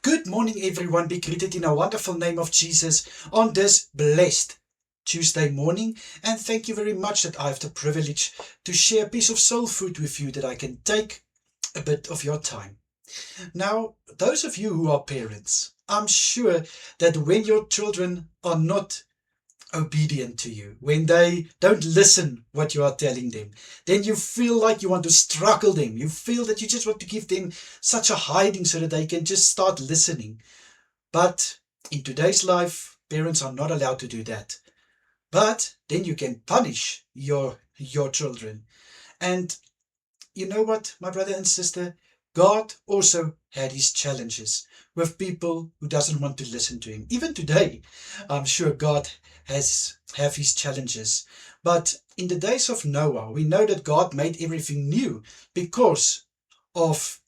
Good morning, everyone. Be greeted in a wonderful name of Jesus on this blessed Tuesday morning. And thank you very much that I have the privilege to share a piece of soul food with you, that I can take a bit of your time. Now, those of you who are parents, I'm sure that when your children are not obedient to you, when they don't listen what you are telling them, then you feel like you want to struggle them. You feel that you just want to give them such a hiding so that they can just start listening. But in today's life, parents are not allowed to do that. But then you can punish your children. And you know what, my brother and sister, God also had his challenges with people who doesn't want to listen to him. Even today, I'm sure God have his challenges. But in the days of Noah, we know that God made everything new because of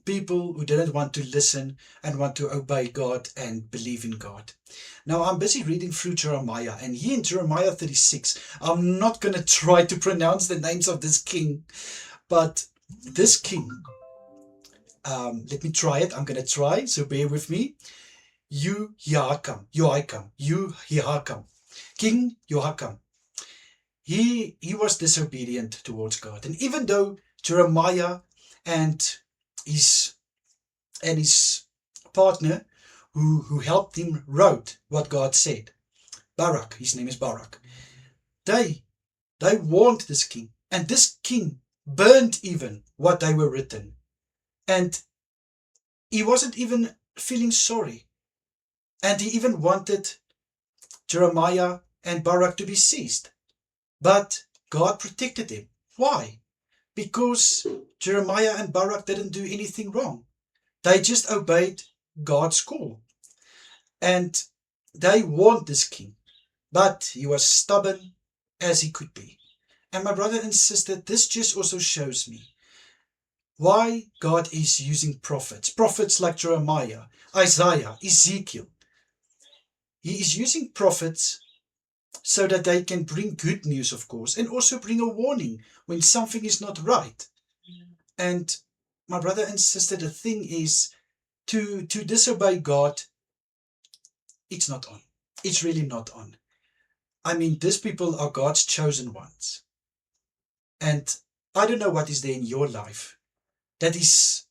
people who didn't want to listen and want to obey God and believe in God. Now, I'm busy reading through Jeremiah, and here in Jeremiah 36, I'm not going to try to pronounce the names of this king, but this king, let me try it. I'm going to try, so bear with me. Jehoiakim, King Jehoiakim. He was disobedient towards God. And even though Jeremiah and his partner who helped him wrote what God said, Barak, his name is Barak, they warned this king, and this king burned even what they were written. And he wasn't even feeling sorry. And he even wanted Jeremiah and Barak to be seized. But God protected him. Why? Because Jeremiah and Barak didn't do anything wrong. They just obeyed God's call. And they warned this king, but he was stubborn as he could be. And my brother and sister, this just also shows me why God is using prophets like Jeremiah, Isaiah, Ezekiel. He is using prophets so that they can bring good news, of course, and also bring a warning when something is not right. And my brother and sister, the thing is, to disobey God, it's not on. It's really not on. I mean, these people are God's chosen ones. And I don't know what is there in your life that is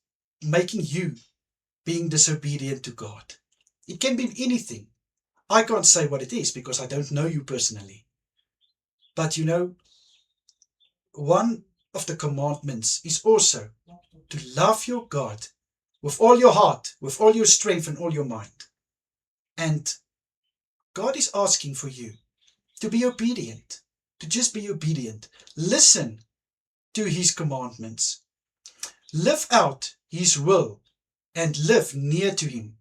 making you being disobedient to God. It can be anything. I can't say what it is because I don't know you personally. But you know, one of the commandments is also to love your God with all your heart, with all your strength and all your mind. And God is asking for you to be obedient, to just be obedient. Listen to his commandments. Live out his will and live near to him,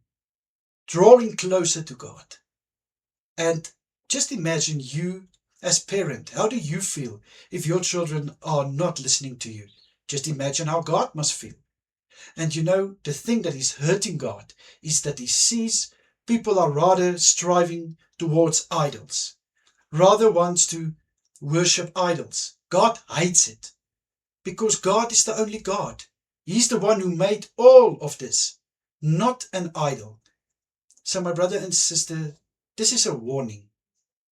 drawing closer to God. And just imagine you as parent. How do you feel if your children are not listening to you? Just imagine how God must feel. And you know, the thing that is hurting God is that he sees people are rather striving towards idols, rather wants to worship idols. God hates it because God is the only God. He's the one who made all of this, not an idol. So my brother and sister, this is a warning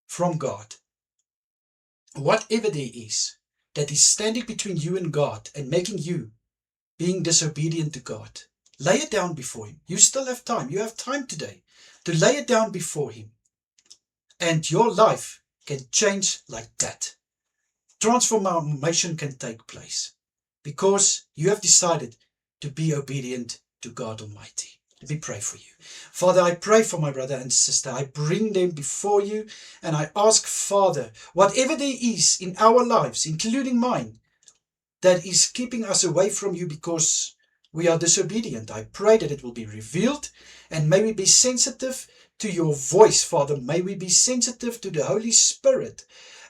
from God. Whatever there is that is standing between you and God and making you being disobedient to God, lay it down before him. You still have time. You have time today to lay it down before him. And your life can change like that. Transformation can take place because you have decided to be obedient to God Almighty. Let me pray for you. Father, I pray for my brother and sister. I bring them before you and I ask, Father, whatever there is in our lives, including mine, that is keeping us away from you because we are disobedient, I pray that it will be revealed, and may we be sensitive to your voice, Father. May we be sensitive to the Holy Spirit,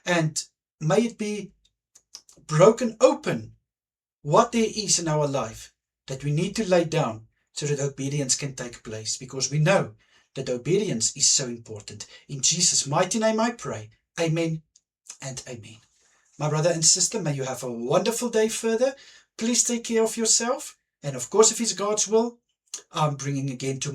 and may it be broken open what there is in our life that we need to lay down so that obedience can take place, because we know that obedience is so important. In Jesus' mighty name I pray. Amen and amen. My brother and sister, may you have a wonderful day further. Please take care of yourself. And of course, if it's God's will, I'm bringing again tomorrow.